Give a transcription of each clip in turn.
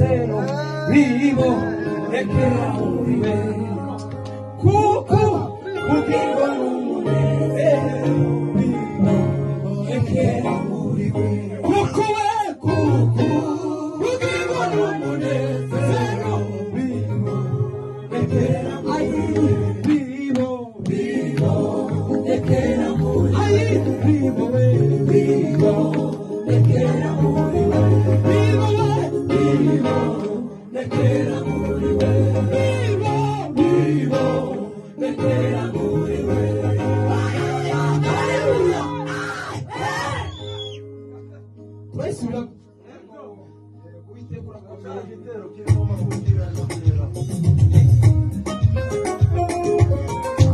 munezero bibonekera muri we, kuko ubugingo n'umunezero bibonekera muri we, kuko ubugingo n'umunezero bibonekera muri we, bibonekera muri we, bibonekera muri we, bibonekera muri we, bibonekera muri we.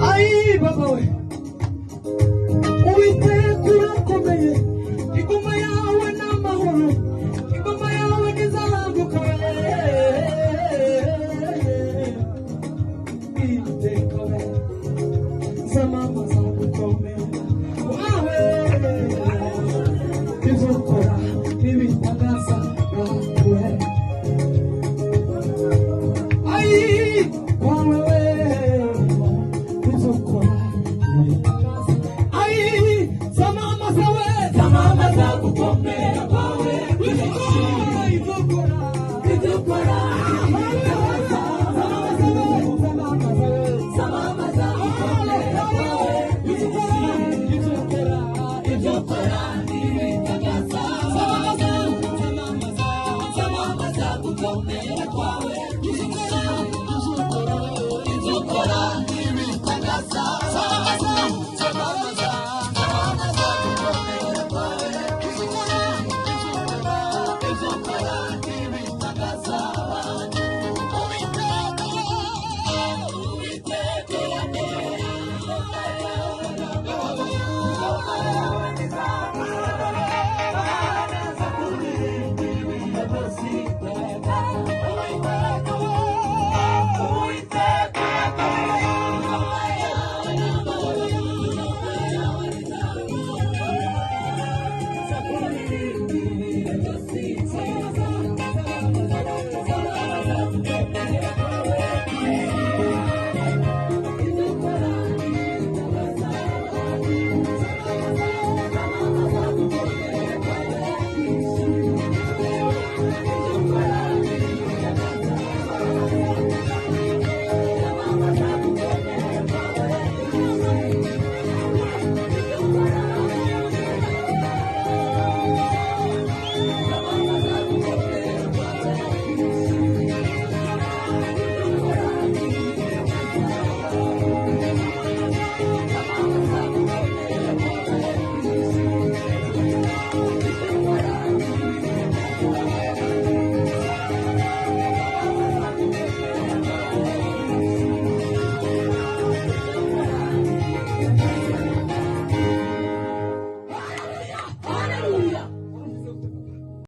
Ay, baba we, Uwiteka urakomeye, ingoma yawe n'amahoro, ingoma yawe ntizahanguka we. Uwiteka we, zamama zagukomera wawe, ibyo ukora ntibitangaza wawe. Ay, wawe we, ibyo ukora ntibitangaza. Ay, zamama zawe, zamama zagukomera wawe, ibyo ukora, ibyo ukora, ibyo ukora.